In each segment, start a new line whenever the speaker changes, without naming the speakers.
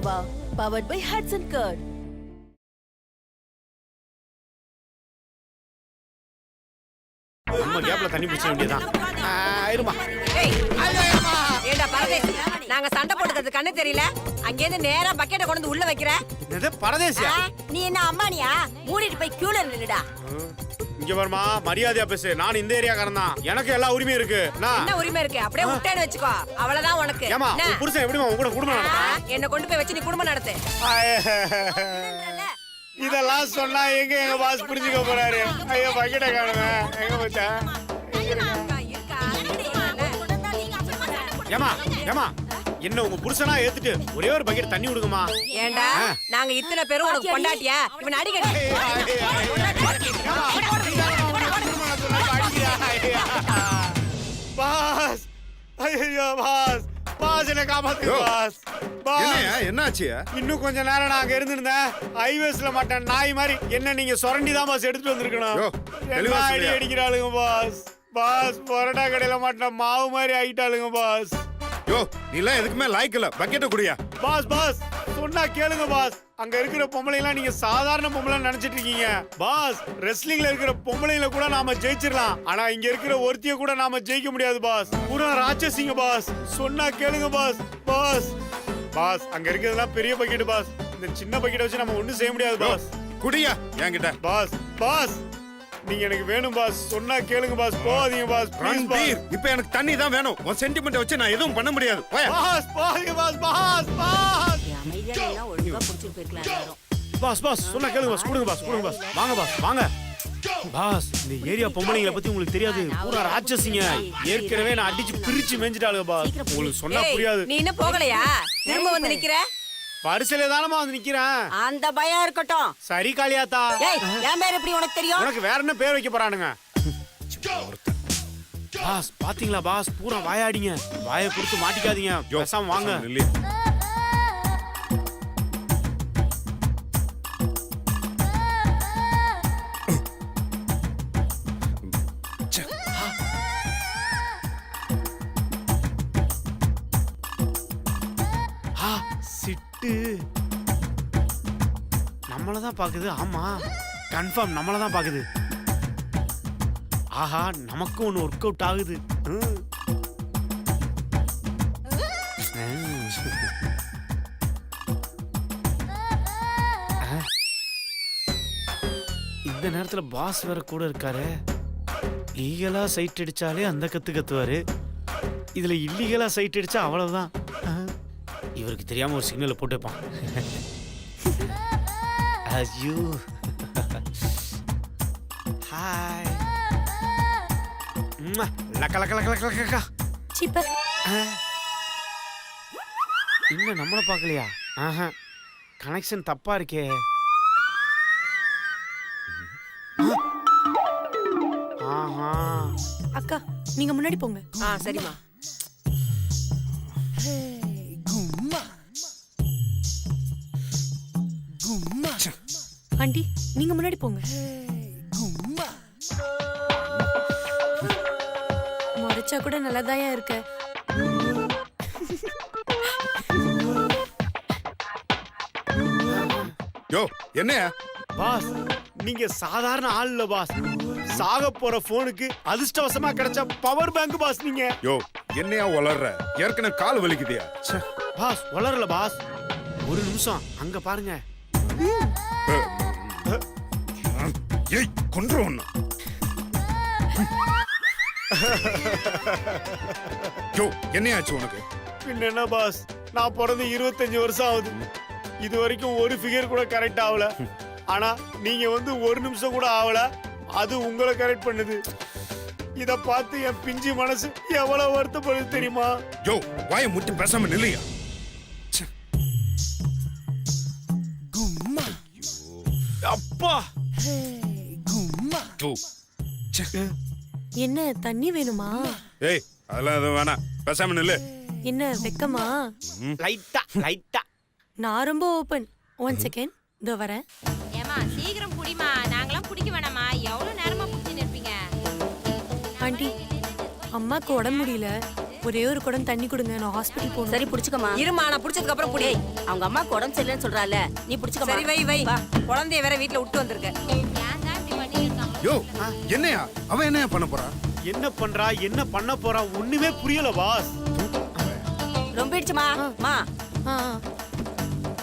Goa, powered by Hudson Curd.
நம்ம கேப்ல தண்ணி பிடிச்ச வேண்டியதான். இருமா.
ஏண்டா பரதேசி, நாங்க சண்டை போட்டுக்கிறது கண்ணு தெரியல. அங்கே இருந்து நேரா பக்கெட்ட கொண்டு உள்ள வைக்கிற.
இது பரதேசியா?
நீ என்ன அம்மானியா? மூடிட்டு போய் கியூல நில்லுடா.
இங்க வரமா, மரியாதையா பேசு. நான் இந்த ஏரியாக்காரன் தான். எனக்கு எல்லா உரிமையும் இருக்கு.
என்ன உரிமை இருக்கு? அப்படியே விட்டேன்னு வெச்சுக்கோ. அவ்வளவுதான் உனக்கு.
ஏமா, புருஷன் எப்படிமா உங்க கூட குடும்பம் நடத்துறான்?
என்ன கொண்டு போய் வச்சு நீ குடும்பம் நடத்து.
இதெல்லாம் சொன்னா எங்க பாஸ் புரிஞ்சுக்க போறாரு? ஐயோ பக்கெட்ட காணுமே. எங்க போச்சா? ஏமா ஏமா, என்ன உங்க புருஷனா ஏத்துட்டு ஒரே ஒரு பக்கெட் தண்ணி விடுங்கம்மா.
ஏண்டா நாங்க இத்தனை பேரும் உனக்கு கொண்டாட்டியா? இவன் அடிக்கடி
பாஸ். ஐயோ பாஸ், பாஸ் என்ன காப்பாத்து பாஸ்.
என்னாச்சு?
இன்னும் கொஞ்ச நேரம் நான் அங்க இருந்திருந்தேன். ஹைவேஸ்ல மாட்டேன் நாய் மாதிரி என்ன நீங்க சொரண்டி தான் பாஸ் எடுத்துட்டு வந்திருக்கணும். அடி அடிக்கிறாளுங்க பாஸ். பாஸ் பரோட்டா கடையில மாட்டேன் மாவு மாதிரி ஆகிட்டாளுங்க பாஸ்.
யோ, நீ எல்லாம் எதுக்குமே லாய்க்கு இல்ல. பக்கெட்ட குடியா.
பாஸ் பாஸ் சொன்னா கேளுங்க பாஸ். அங்க இருக்கிற பொம்பளை எல்லாம் நீங்க சாதாரண பொம்பளை நினைச்சிட்டு இருக்கீங்க பாஸ். ரெஸ்லிங்ல இருக்கிற பொம்பளைல கூட நாம ஜெயிச்சிடலாம். ஆனா இங்க இருக்கிற ஒருத்திய கூட நாம ஜெயிக்க முடியாது பாஸ். பூரா ராட்சசிங்க பாஸ். சொன்னா கேளுங்க பாஸ். பாஸ் பாஸ் அங்க இருக்கிறதெல்லாம் பெரிய பக்கெட் பாஸ். இந்த சின்ன பக்கெட்டை வச்சு நம்ம ஒண்ணும் செய்ய முடியாது பாஸ்.
குடியா என்கிட்ட.
பாஸ் பாஸ் நீங்க எனக்கு வேணும் பாஸ். சொன்னா கேளுங்க பாஸ். போகாதீங்க பாஸ். Please pass.
இப்போ எனக்கு தண்ணி தான் வேணும். உன் சென்டிமென்ட் வச்சு நான் எதுவும் பண்ண முடியாது.
பாஸ் போகாதீங்க பாஸ். பாஸ் பாஸ்
அமைதியா எல்லாம் ஒழுங்கா புடிச்சிட்டு போய்க்கலாம் எல்லாரும்.
பாஸ் பாஸ் சொன்னா கேளுங்க பாஸ். கொடுங்க பாஸ், கொடுங்க பாஸ். வாங்க பாஸ், வாங்க பாஸ். இந்த ஏரியா பொம்பளைங்களை பத்தி உங்களுக்கு தெரியாது. பூரா ராட்சசிங்க. ஏற்கனவே நான் அடிச்சு பிரிச்சு மேஞ்சிட்டாளுங்க பாஸ். உங்களுக்கு சொன்னா புரியாது.
நீ இன்னும் போகலையா? திரும்ப வந்து நிக்கிற?
பரிசலே தானமா வந்து நிக்கிறேன்.
அந்த பயம் இருக்கட்டும்.
சரி காளியாத்தா.
ஏய், என் பேர் எப்படி உனக்கு தெரியும்?
உனக்கு வேற என்ன பேர் வைக்க போறானுங்க? பாஸ் பாத்தீங்களா பாஸ், பூரா வாயாடிங்க. வாயை கொடுத்து மாட்டிக்காதீங்க. பேசாம வாங்க. சிட்டு நம்மளதான் பாக்குது. ஆமா கன்ஃபார்ம் நம்மளதான் பாக்குது. ஆஹா, நமக்கு ஒண்ணு ஒர்க் அவுட் ஆகுது. இந்த நேரத்துல பாஸ் வேற கூட இருக்காரு. லீகலா சைட் அடிச்சாலே அந்த கத்துவாரு. இதுல இல்லீகலா சைட் அடிச்சா அவ்வளவுதான். இவருக்கு தெரியாம ஒரு சிக்னலை போட்டு வைப்பான். ஐயோ ஹாய். லக்க லக்க லக்க லக்க லக்க.
சீப்பர்.
இன்னும் நம்மள பார்க்கலையா? ஆஹா, கனெக்ஷன் தப்பா இருக்கே. ஆஹா.
அக்கா நீங்க முன்னாடி போங்க.
சரிமா.
ஆண்டி நீங்க முன்னாடி போங்க. முறைச்சா கூட நல்லதாயா இருக்க.
யோ என்னையா
பாஸ், நீங்க சாதாரண ஆள் இல்ல பாஸ். சாக போற போனுக்கு அதிர்ஷ்டவசமா கிடைச்ச பவர் பேங்க் பாஸ் நீங்க.
யோ என்னையா வளர்ற? ஏற்கனவே கால் வலிக்குதியா?
பாஸ் வளரல பாஸ். ஒரு நிமிஷம் அங்க பாருங்க.
ஏய் கொன்றுவன். யோ என்னையாச்சு உனக்கு?
பின்ன என்ன பாஸ், நான் பிறந்து 25 வருஷம் ஆகுது. இது வரைக்கும் ஒரு ஃபிகர் கூட கரெக்ட் ஆகல. ஆனா நீங்க வந்து ஒரு நிமிஷம் கூட ஆகல. அது உங்களை கரெக்ட் பண்ணுது. இத பார்த்து என் பிஞ்சு மனசு எவ்வளவு வருத்தப்படுது தெரியுமா?
யோ வாயை முட்டி பேசாம நில்லையா?
அப்பா
என்ன தண்ணி வேணுமா?
ஏய் அதெல்லாம் எதுவும் வேணாம். பேசாம நில்லு.
என்ன வெக்கமா?
லைட்டா லைட்டா.
நான் ரொம்ப ஓபன். 1 செகண்ட் இதோ வரேன்.
ஏமா சீக்கிரம் புடிமா. நாங்கலாம் புடிக்க வேணாமா? எவ்வளவு நேரமா புடிச்சு நிற்பீங்க?
ஆண்டி அம்மாக்கு உடம்பு முடியல. ஒரே ஒரு குடம் தண்ணி கொடுங்க, நான் ஹாஸ்பிட்டல் போகணும்.
சரி புடிச்சுக்கமா.
இருமா நான் புடிச்சதுக்கு அப்புறம் புடி.
அவங்க அம்மா உடம்பு சரியில்லைன்னு சொல்றால, நீ புடிச்சுக்கமா.
சரி வை வை. குழந்தைய வேற வீட்ல விட்டு வந்திருக்க.
ஏன் தான் இப்படி பண்ணிருக்காங்க?
யோ என்னையா அவன் என்னையா பண்ண போறா?
என்ன பண்றா, என்ன பண்ண போறா, ஒண்ணுமே புரியல பாஸ்.
ரொம்ப இடிச்சுமா மா.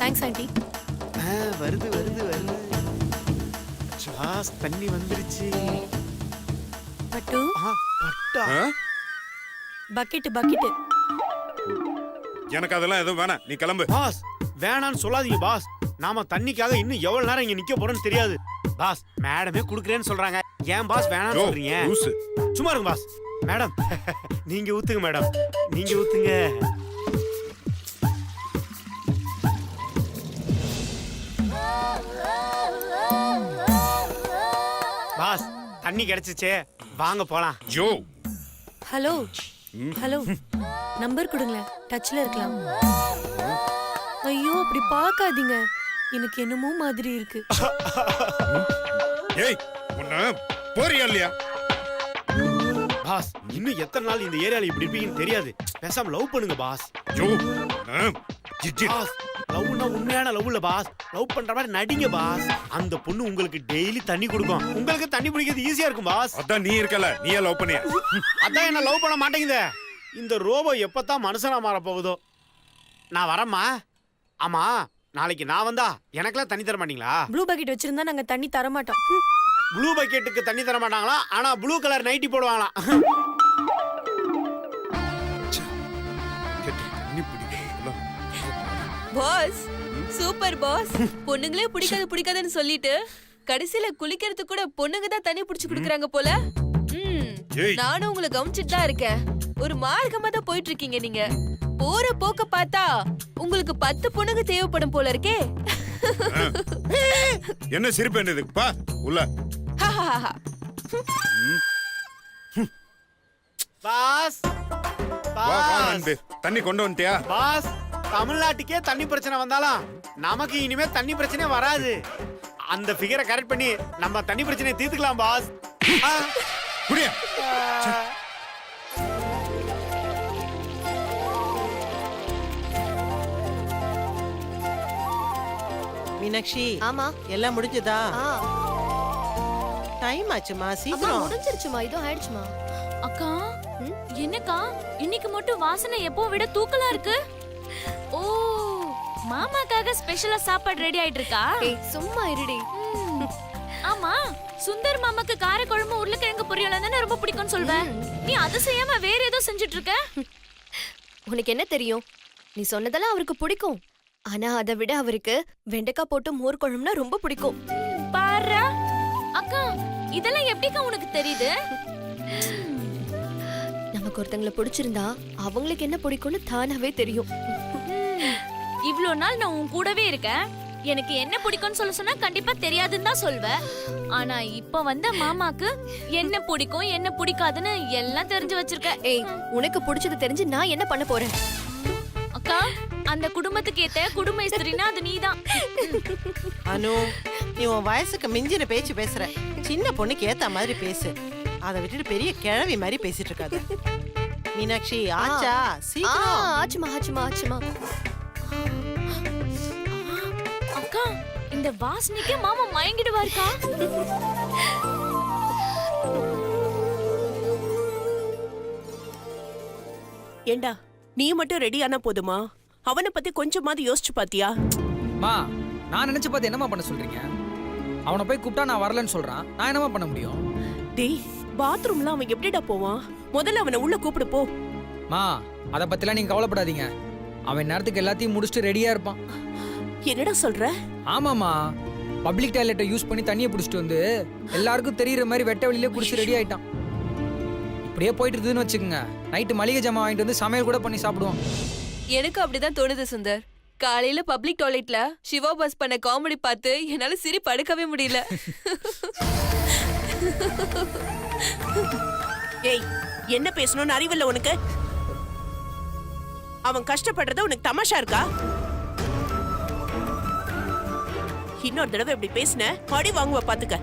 Thanks aunty.
வருது வருது வருது. பாஸ் தண்ணி வந்துருச்சு.
பட்டு
பட்டா.
ஆ?
Bucket bucket.
எனக்கு அதெல்லாம் எதுவும் வேணாம், நீ கிளம்பு.
பாஸ் வேணான்னு சொல்லாதீங்க பாஸ். நாம தண்ணிக்காக இன்னும் எவ்வளவு நேரம் இங்க நிக்க போறோம்னு தெரியாது. பாஸ் மேடமே குடுக்குறேன்னு சொல்றாங்க. ஏன் பாஸ் வேணாம்னு
யோ,
சொல்றீங்க?
லூசு.
சும்மா இருங்க பாஸ். மேடம் நீங்க ஊத்துங்க மேடம், நீங்க ஊத்துங்க. பாஸ் தண்ணி கிடைச்சிச்சே, வாங்க போலாம்.
யோ
ஹலோ ஹலோ, நம்பர் கொடுங்களேன், டச்ல இருக்கலாம். ஐயோ அப்படி பார்க்காதீங்க, எனக்கு என்னமோ மாதிரி இருக்கு.
ஏய் உன்ன போறியா இல்லையா?
பாஸ் இன்னும் எத்தனை நாள் இந்த ஏரியால இப்படி இருப்பீங்கன்னு தெரியாது. பேசாம லவ் பண்ணுங்க பாஸ்.
யோ ஜிஜி
பாஸ் லவ்னா உண்மையான லவ் இல்ல பாஸ். லவ் பண்ற மாதிரி நடிங்க பாஸ். அந்த பொண்ணு உங்களுக்கு டெய்லி தண்ணி கொடுக்கும். உங்களுக்கு தண்ணி பிடிக்கிறது ஈஸியா இருக்கும் பாஸ்.
அதான் நீ இருக்கல, நீயே லவ் பண்ணியா?
அதான் என்ன லவ் பண்ண மாட்டேங்குதே. இந்த ரோபோ எப்பதான் மனுஷனா மாற போகுதோ. நான் வரேம்மா. ஆமா நாளைக்கு நான் வந்தா எனக்கெல்லாம் தண்ணி தர மாட்டீங்களா?
ப்ளூ பக்கெட் வச்சிருந்தா நாங்க தண்ணி தர மாட்டோம்.
ப்ளூ பக்கெட்டுக்கு தண்ணி தர மாட்டாங்களா? ஆனா ப்ளூ கலர் நைட்டி போடுவாங்களாம்.
தண்ணி பிடிக்கிறதுல
பாஸ் சூப்பர் பாஸ். பொண்ணுங்களே பிடிக்காதுன்னு சொல்லிட்டு கடைசியில குளிக்கிறதுக்கு கூட பொண்ணுங்க தான் தண்ணி புடிச்சு குடுக்குறாங்க போல.
ஏய்.
நானும் உங்களை கவனிச்சிட்டு தான் இருக்கேன். ஒரு மார்க்கமா தான் போயிட்டு இருக்கீங்க நீங்க. போற போக்க பார்த்தா உங்களுக்கு 10 பொண்ணுங்க தேவைப்படும் போல இருக்கே.
என்ன சிரிப்பு வேண்டியது? பா உள்ள.
பாஸ்
வா வா
பாஸ்
நண்பே, தண்ணி கொண்டு வந்துட்டியா?
பாஸ் தமிழ்நாட்டுக்கே தண்ணி பிரச்சனை வந்தாலும் நமக்கு இனிமே தண்ணி பிரச்சனை வராது. அந்த ஃபிகரை கரெக்ட் பண்ணி நம்ம தண்ணி பிரச்சனையை தீர்த்துக்கலாம் பாஸ். ஆ.
குடியா.
மீனாட்சி,
ஆமா
எல்லாம் முடிஞ்சதா?
ஆ
டைம் ஆச்சுமா,
அம்மா
சீக்கிரம்.
முடிஞ்சிருச்சுமா, இதோ ஆயிடுச்சுமா.
அக்கா என்னக்கா இன்னைக்கு மட்டும் வாசனை எப்போ விட தூக்கலா இருக்கு? ஓ மாமாக்காக ஸ்பெஷலா சாப்பாடு ரெடி ஆயிட்டு இருக்கா?
ஏய் சும்மா இருடி.
ஆமா சுந்தர் மாமாக்கு காரக்குழம்பு உருளைக்கிழங்கு பொரியல் தானே ரொம்ப பிடிக்கும்னு சொல்வேன். நீ அது செய்யாம வேற ஏதோ செஞ்சுட்டு இருக்க.
உனக்கு என்ன தெரியும்? நீ சொன்னதெல்லாம் அவருக்கு பிடிக்கும். ஆனா அதை விட அவருக்கு வெண்டைக்காய் போட்டு மோர் குழம்புனா ரொம்ப பிடிக்கும்.
பாரு அக்கா இதெல்லாம் எப்படிக்கா உனக்கு தெரியுது?
நமக்கு ஒருத்தங்களை பிடிச்சிருந்தா அவங்களுக்கு என்ன பிடிக்கும்னு தானாவே தெரியும்.
இவ்ளோ நாள் நான் உன் கூடவே இருக்கேன். எனக்கு என்ன பிடிக்கும்னு சொல்ல சொன்னா கண்டிப்பா தெரியாதுன்னு தான் சொல்வேன். ஆனா இப்ப வந்த மாமாக்கு என்ன பிடிக்கும் என்ன பிடிக்காதுன்னு எல்லாம் தெரிஞ்சு வச்சிருக்க.
ஏய் உனக்கு பிடிச்சது தெரிஞ்சு நான் என்ன பண்ண போறேன்?
அக்கா அந்த குடும்பத்துக்கு ஏத்த குடும்ப இஸ்திரினா அது நீதான்.
அனு, நீ உன் வயசுக்கு மிஞ்சின பேச்சு பேசுற. சின்ன பொண்ணுக்கு ஏத்த மாதிரி பேசு. அதை விட்டுட்டு பெரிய கிழவி மாதிரி பேசிட்டு இருக்காத. மீனாட்சி ஆச்சா? சீக்கிரம்.
ஆச்சுமா.
அக்கா இந்த வாசனைக்கே மாமா மயங்கிடுவாருக்கா.
ஏண்டா நீ மட்டும் ரெடி ஆனா போதுமா? அவனை பத்தி கொஞ்சமாவது யோசிச்சு பாத்தியா?
மா நான் நினைச்சு பார்த்து என்னமா பண்ண சொல்றீங்க? அவனை போய் கூப்பிட்டா நான் வரலன்னு சொல்றான். நான் என்னமா பண்ண முடியும்?
டேய் பாத்ரூம்ல அவன் எப்படிடா போவான்? முதல்ல அவனை உள்ள கூப்பிடு போ.
மா அதை பத்திலாம் நீங்க கவலைப்படாதீங்க. அவன் நேரத்துக்கு எல்லாத்தையும் முடிச்சுட்டு ரெடியா இருப்பான்.
என்னடா சொல்ற?
ஆமாமா, பப்ளிக் டாய்லெட்டை யூஸ் பண்ணி தண்ணியை பிடிச்சிட்டு வந்து எல்லாருக்கும் தெரியுற மாதிரி வெட்ட வெளியிலே குடிச்சு ரெடி ஆயிட்டான். இப்படியே போயிட்டு இருக்குதுன்னு வச்சுக்கோங்க, நைட்டு மளிகை ஜாமான் வாங்கிட்டு வந்து சமையல் கூட பண்ணி சாப்பிடுவான்.
எனக்கு அப்படிதான் தோணுது சுந்தர். காலையில பப்ளிக் டாய்லெட்ல சிவா பாஸ் பண்ண காமெடி பார்த்து என்னால சிரிப்பு அடக்கவே முடியல.
ஏய் என்ன பேசணும்னு அறிவில்ல உனக்கு? அவன் கஷ்டப்படுறத உனக்கு தமாஷா இருக்கா? இன்னொரு தடவை இப்படி பேசின அடி வாங்குவ பாத்துக்க.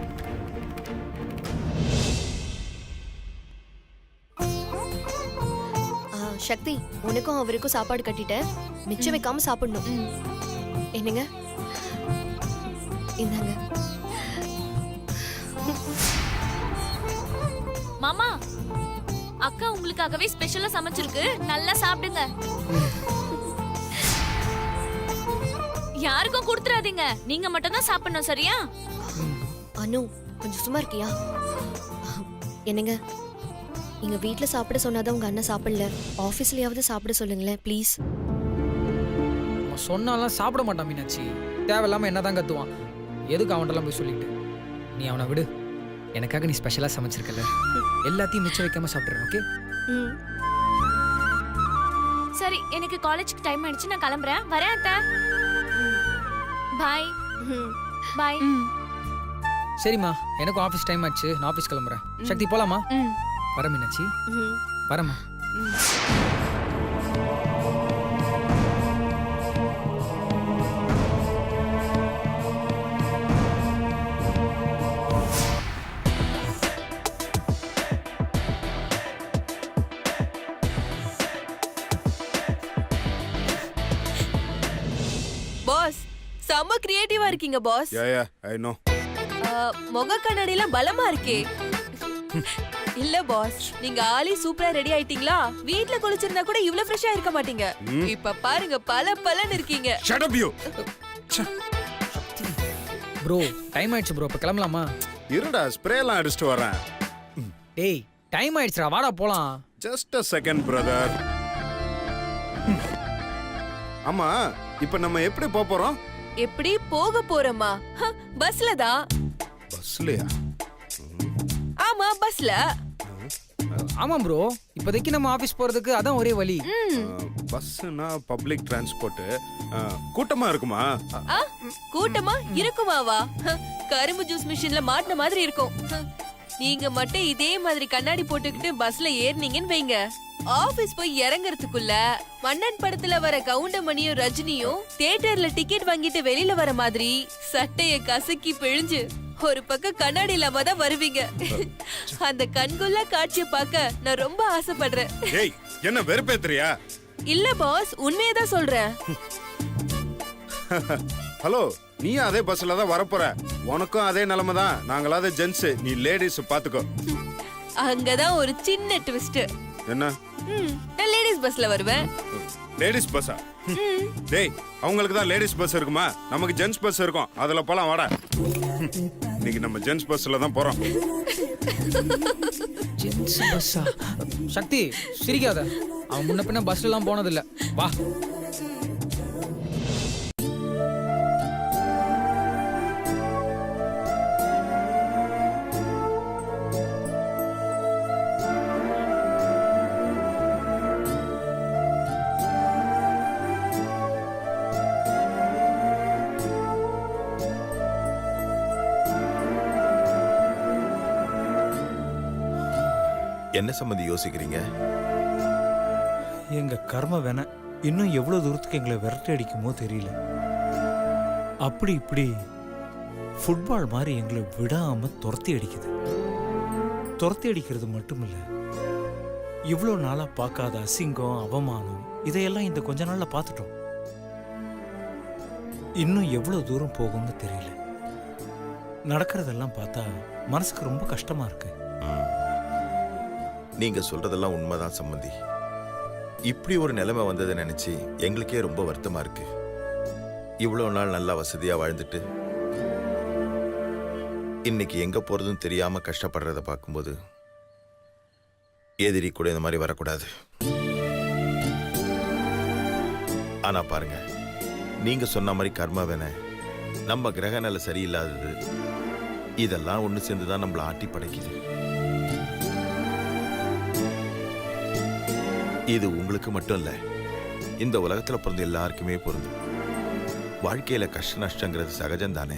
சக்தி உனக்கும் அவருக்கும் சாப்பாடு கட்டிட்டேன், மிச்சம் வைக்காம சாப்பிடணும். என்னங்க, இந்தாங்க.
மாமா, அக்கா உங்களுக்காகவே ஸ்பெஷலா சமைச்சிருக்கு, நல்லா சாப்பிடுங்க. யாருக்கும் கொடுத்துறாதீங்க, நீங்க மட்டும் தான் சாப்பிடணும், சரியா?
அனு, கொஞ்சம் சும்மா இருக்கியா? என்னங்க, நீங்க வீட்ல சாப்பிட சொன்னாதான் உங்க அண்ணன் சாப்பிடல, ஆபீஸ்லயாவது சாப்பிட சொல்லுங்களேன் ப்ளீஸ்.
சொன்னாலாம் சாப்பிட மாட்டான் மீனாட்சி. தேவையில்லாம என்னதான் கத்துவான். எதுக்கு அவன்கிட்டலாம் போய் சொல்லிட்டு? நீ அவனை விடு. எனக்காக நீ ஸ்பெஷலா சமைச்சிருக்கல, எல்லாத்தையும் மிச்சம் வைக்காம சாப்பிடுறேன். ஓகே?
சரி, எனக்கு காலேஜ்க்கு டைம் ஆயிடுச்சு, நான் கிளம்புறேன். வரேன் அத்தை. பாய். பாய்.
சரிம்மா, எனக்கும் ஆஃபீஸ் டைம் ஆச்சு, நான் ஆஃபீஸ் கிளம்புறேன். சக்தி போலாமா? வர மீனாட்சி, வரமா.
பாஸ், செம்ம கிரியேட்டிவா இருக்கீங்க பாஸ்.
Yeah I know.
முக கண்ணாடிலாம் பலமா இருக்கே. இல்ல பாஸ், நீங்க ஆளி சூப்பரா ரெடி ஆயிட்டீங்களா? வீட்ல குளிச்சிருந்தா கூட இவ்ளோ ஃப்ரெஷ்ஷா இருக்க மாட்டீங்க. இப்ப பாருங்க, பலன்னு இருக்கீங்க.
Shut up you.
Bro, time ஆயிடுச்சு ப்ரோ, இப்ப கிளம்பலாமா?
இருடா, ஸ்ப்ரே எல்லாம் அடிச்சிட்டு வரேன்.
டேய், டைம் ஆயிடுச்சுடா, வாடா போலாம்.
Just a second brother. ஆமா, இப்ப நம்ம எப்படி போறோம்?
எப்படி போக போறோமா? பஸ்ல தான்.
பஸ்லயா?
ஆமா, பஸ்ல.
ஆமா ப்ரோ, இப்போதைக்கு நம்ம ஆபீஸ் போறதுக்கு அதான் ஒரே வழி.
பஸ்னா பப்ளிக் டிரான்ஸ்போர்ட். கூட்டமா இருக்குமா?
கூட்டமா இருக்குமாவா? கரும்பு ஜூஸ் மிஷின்ல மாட்டின மாதிரி இருக்கும். நீங்க மட்டும் இதே மாதிரி கண்ணாடி போட்டுக்கிட்டு பஸ்ல ஏறினீங்கன்னு வைங்க, ஆபீஸ் போய் இறங்குறதுக்குள்ள மன்னன் படத்துல வர கவுண்டமணியும் ரஜினியும் தியேட்டர்ல டிக்கெட் வாங்கிட்டு வெளியில வர மாதிரி சட்டைய கசக்கி பிழிஞ்சு ஒரு பக்கம் கண்ணாடி இல்லாம தான் வருவீங்க. அந்த கண்கொள்ளா காட்சியை பார்க்க நான் ரொம்ப ஆசைப்படுறேன்.
ஏய், என்ன வெறுப்பேத்துறியா?
இல்ல பாஸ், உண்மையதான் சொல்றேன்.
ஹலோ, நீயும் அதே பஸ்ல தான் வரப்போற. உனக்கும் அதே நிலைமை தான். நாங்களாவது ஜென்ஸ், நீ லேடிஸ் பாத்துக்கோ.
அங்கதான் ஒரு சின்ன ட்விஸ்ட்.
என்ன?
நான் லேடிஸ் பஸ்ல வருவேன்.
லேடிஸ் பஸ்ஸா? டேய், அவங்களுக்கு தான் லேடிஸ் பஸ் இருக்குமா? நமக்கு ஜென்ஸ் பஸ் இருக்கும். அதுல போலாம், வாடா. இன்னைக்கு நம்ம ஜென்ஸ் பஸ்ல தான் போறோம்.
ஜென்ஸ் பஸ்ஸா? சக்தி, சிரிக்காத. அவன் முன்ன பின்ன பஸ்ல எல்லாம் போனது இல்ல. வா.
என்ன சம்மந்தி யோசிக்கிறீங்க?
எங்க கர்ம வேண இன்னும் எவ்வளவு தூரத்துக்கு எங்களை விரட்டி அடிக்குமோ தெரியல. அப்படி இப்படி ஃபுட்பால் மாதிரி எங்களை விடாம துரத்தி அடிக்குது. துரத்தி அடிக்கிறது மட்டும் இல்ல, இவ்வளோ நாளா பார்க்காத அசிங்கம், அவமானம், இதையெல்லாம் இந்த கொஞ்ச நாள்ல பார்த்துட்டோம். இன்னும் எவ்வளவு தூரம் போகும்னு தெரியல. நடக்கிறதெல்லாம் பார்த்தா மனசுக்கு ரொம்ப கஷ்டமா இருக்கு.
நீங்க சொல்றதெல்லாம் உண்மைதான் சம்மந்தி. இப்படி ஒரு நிலைமை வந்ததை நினைச்சு எங்களுக்கே ரொம்ப வருத்தமா இருக்கு. இவ்வளவு நாள் நல்லா வசதியா வாழ்ந்துட்டு இன்னைக்கு எங்க போறதுன்னு தெரியாம கஷ்டப்படுறத பார்க்கும்போது எதிரி கூட இந்த மாதிரி வரக்கூடாது. ஆனா பாருங்க, நீங்க சொன்ன மாதிரி கர்மாவேன நம்ம கிரக நிலை சரியில்லாதது இதெல்லாம் ஒண்ணு சேர்ந்துதான் நம்மள ஆட்டி படைக்குது. இது உங்களுக்கு மட்டும் இல்ல, இந்த உலகத்துல பிறந்த எல்லாருக்குமே பொருந்தும். வாழ்க்கையில கஷ்ட நஷ்டங்கிறது சகஜம் தானே,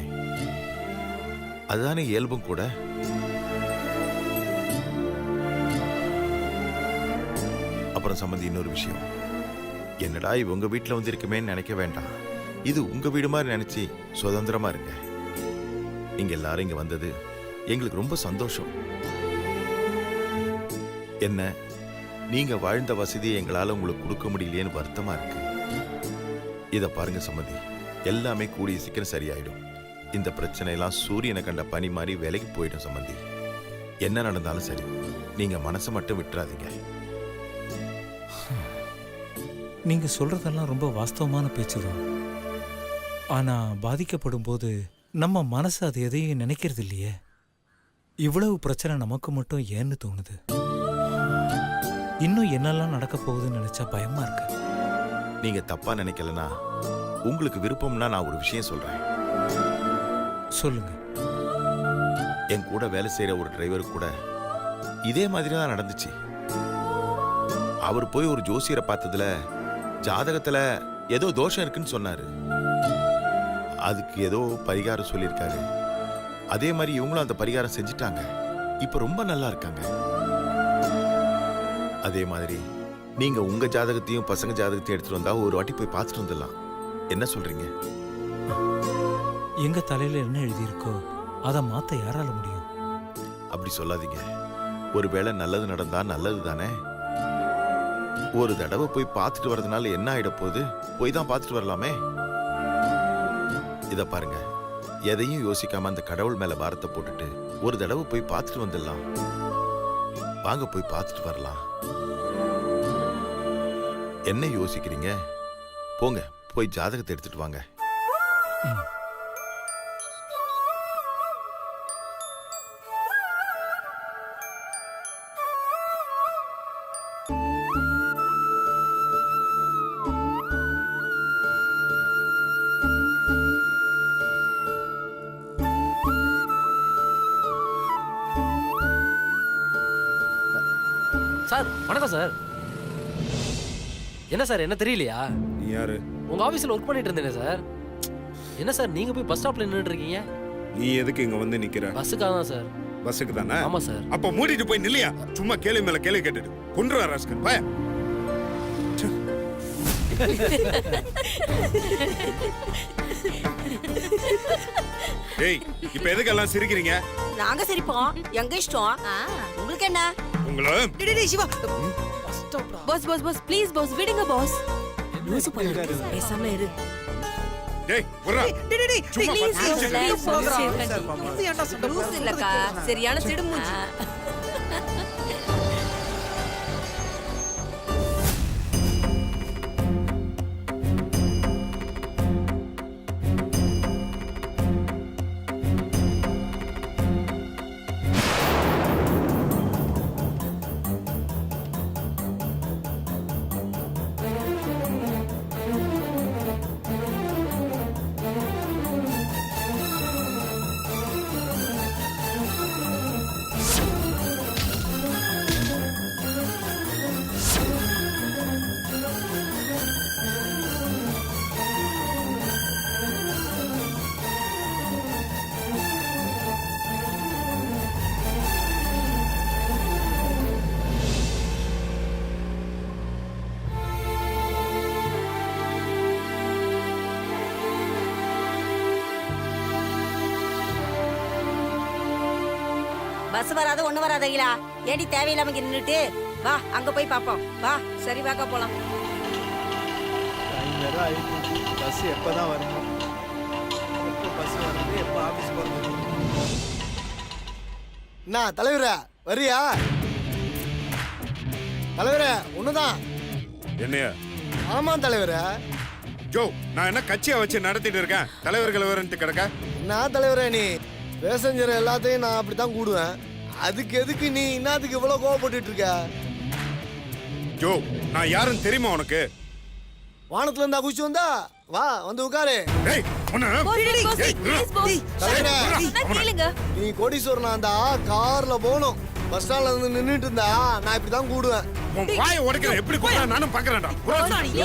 அதுதானே இயல்பும் கூட. அப்புறம் சம்பந்தி, இன்னொரு விஷயம், என்னடா இவங்க வீட்டுல வந்து இருக்குமேன்னு நினைக்க வேண்டாம். இது உங்க வீடு மாதிரி நினைச்சு சுதந்திரமா இருங்க. இங்க எல்லாரும் இங்க வந்தது எங்களுக்கு ரொம்ப சந்தோஷம். என்ன நீங்க வாழ்ந்த வசதியை எங்களால உங்களுக்கு கொடுக்க முடியலையேன்னு வருத்தமா இருக்கு. இத பாருங்க சம்மதி, எல்லாமே கூடிய சீக்கிரம் சரியாயிடும். இந்த பிரச்சனை எல்லாம் சூரியனை கண்ட பனி மாதிரி வேலைக்கு போயிடும் சம்மந்தி. என்ன நடந்தாலும் சரி, நீங்க மனசை மட்டும் விட்டுறாதீங்க.
நீங்க சொல்றதெல்லாம் ரொம்ப வாஸ்தவமான பேச்சுதான். ஆனா பாதிக்கப்படும் போது நம்ம மனசு அது எதையும் நினைக்கிறது இல்லையே. இவ்வளவு பிரச்சனை நமக்கு மட்டும் ஏன்னு தோணுது. இன்னும் என்னெல்லாம் நடக்க போகுதுன்னு நினைச்சா பயமா இருக்கு.
நீங்க தப்பா நினைக்கலனா, உங்களுக்கு விருப்பம்னா நான் ஒரு விஷயம் சொல்றேன்.
சொல்லுங்க.
என் கூட வேலை செய்யற ஒரு டிரைவர் கூட இதே மாதிரி தான் நடந்துச்சு. அவர் போய் ஒரு ஜோசியரை பார்த்ததுல ஜாதகத்துல ஏதோ தோஷம் இருக்குன்னு சொன்னாரு. அதுக்கு ஏதோ பரிகாரம் சொல்லியிருக்காரு. அதே மாதிரி இவங்களும் அந்த பரிகாரம் செஞ்சுட்டாங்க. இப்ப ரொம்ப நல்லா இருக்காங்க. அதே மாதிரி நீங்க உங்க ஜாதகத்தையும் பசங்க ஜாதகத்தையும் எடுத்துட்டு வந்தா ஒரு வாட்டி போய் பார்த்துட்டு வந்துடலாம். என்ன சொல்றீங்க?
எங்க தலையில என்ன எழுதியிருக்கோ அதை மாத்த யாரால முடியும்?
அப்படி சொல்லாதீங்க. ஒருவேளை நல்லது நடந்தா நல்லது தானே. ஒரு தடவை போய் பார்த்துட்டு வர்றதுனால என்ன ஆயிட போகுது? போய் தான் பார்த்துட்டு வரலாமே. இத பாருங்க, எதையும் யோசிக்காம அந்த கடவுள் மேல பாரத்தை போட்டுட்டு ஒரு தடவை போய் பார்த்துட்டு வந்துடலாம். வாங்க போய் பார்த்துட்டு வரலாம். என்ன யோசிக்கிறீங்க? போங்க, போய் ஜாதகத்தை எடுத்துட்டு வாங்க.
சார் வணக்கம் சார். என்ன சார் என்ன தெரியலையா?
நீ யாரு?
உங்க ஆபீஸ்ல ஒர்க் பண்ணிட்டு இருந்தேனே சார். என்ன சார் நீங்க போய் பஸ் ஸ்டாப்ல நின்னுட்டு இருக்கீங்க?
நீ எதுக்கு இங்க வந்து நிக்கிற?
பஸ்ஸுக்காக தான் சார்.
பஸ்ஸுக்கு தானே?
ஆமா சார்.
அப்ப மூடிட்டு போய் நில்லையா? சும்மா கேள்வி மேல கேள்வி கேட்டுட்டு கொன்றுவா ராஸ்கல். பய. ஏய், இப்ப எதுக்கெல்லாம் சிரிக்கிறீங்க?
நாங்க சிரிப்போம், எங்க இஷ்டம். உங்களுக்கு என்ன?
உங்கள
Siva
boss boss boss please boss விடுங்க பாஸ்.
லூசு பண்ணு. பேசாம இரு.
டேய் புறா. சும்மா
லூசு இல்லக்கா, சரியான சிடுமூஞ்சி. பஸ் வராத ஒண்ணு வராதீங்களா? ஏடி தேவையில்லாம இங்க நின்னுட்டு வா, அங்க போய் பாப்போம். வா, சரி வாக்கா போலாம்.
பஸ் எப்பதான் வரணும்? எப்போ பஸ் வருது? எப்போ ஆபீஸ் போறது? என்ன தலைவரே வரியா? தலைவரே ஒண்ணுதான்.
என்னையா?
ஆமா தலைவரே.
ஜோ, நான் என்ன கட்சியா வச்சு நடத்திட்டு இருக்கேன்? தலைவர்கள் வரன்ட்டு கிடக்க.
என்ன தலைவரே நீ? பேசஞ்சர் எல்லாத்தையும் நான் அப்படித்தான் கூடுவேன். அதுக்கு எதுக்கு நீ இன்னத்துக்கு இவ்வளவு கோவப்பட்டு இருக்க?
ஜோ, நான் யாருன்னு தெரியுமா உனக்கு?
வானத்துல இருந்தா குச்சி வந்தா வா வந்து உட்காரு.
டேய் உன்ன
ப்ளீஸ் பாஸ் கேளுங்க.
நீ கோடீஸ்வரனா இருந்தா கார்ல போகணும். பஸ் ஸ்டாண்ட்ல இருந்து நின்னுட்டு இருந்தா நான் இப்படிதான் கூடுவேன்.
உன் வாயை உடைக்கிற எப்படி கூடா நானும் பாக்குறேன்டா.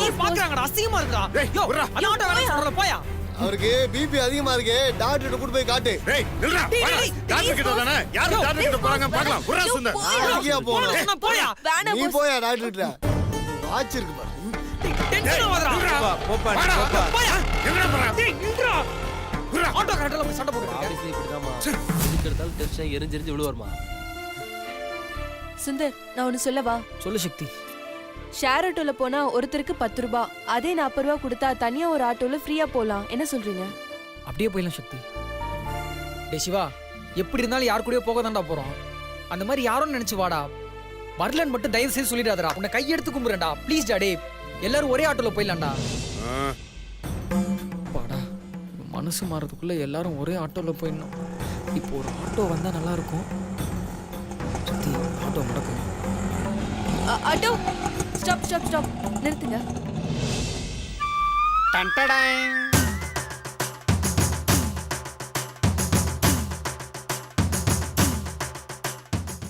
ஏன் பாக்குறாங்கடா? அசிங்கமா இருக்குடா.
டேய் உர்ரா.
அண்ணாட்ட வேலை சொல்றல போயா.
அவருக்கு பிபி அதிகமா இருக்கு. டாக்டர் கூட்டி போய் காட்டு.
டேய் நில்றா. டாக்டர் கிட்ட தானே? யாரு டாக்டர் கிட்ட போறாங்க பார்க்கலாம். உர்ரா சுந்தர்.
அங்கேயா போறோம்?
நான் போயா.
நீ போயா டாக்டர் கிட்ட. வாட்ச் இருக்கு பாரு.
டென்ஷன் ஆவறா.
போப்பா
போயா.
எங்கடா போறா?
டேய் நில்றா.
உர்ரா.
ஆட்டோ கரெக்ட்டா போய் சண்டை போடுங்க.
ஆபீஸ்ல இப்படிதாம்மா. இதுக்கு எடுத்தாலும் டென்ஷன் எரிஞ்சு விழுவறமா.
சுந்தர் நான் ஒன்னு சொல்லவா?
சொல்லு சக்தி.
ஷேர் ஆட்டோல போனா ஒருத்தருக்கு 10 ரூபாய், அதே 40 ரூபாய் கொடுத்தா தனியா ஒரு ஆட்டோல ஃப்ரீயா போலாம். என்ன சொல்றீங்க?
அப்படியே போயிடலாம் சக்தி. டே சிவா, எப்படி இருந்தாலும் யார் கூடயோ போக தான்டா போறோம். அந்த மாதிரி யாரும் நினைச்சு வாடா. வரலன்னு மட்டும் தயவு செய்து சொல்லிடாதடா. உன்னை கையெடுத்து கும்புறேன்டா. ப்ளீஸ் டா. டே எல்லாரும் ஒரே ஆட்டோல போயிடலாம்டா. பாடா, மனசு மாறதுக்குள்ள எல்லாரும் ஒரே ஆட்டோல போயிடணும். இப்போ ஒரு ஆட்டோ வந்தா நல்லா இருக்கும். சக்தி, ஆட்டோ முடக்கு.
ஆட்டோ, ஸ்டாப் ஸ்டாப் ஸ்டாப், நிறுத்துங்க.
டன்டடாங்.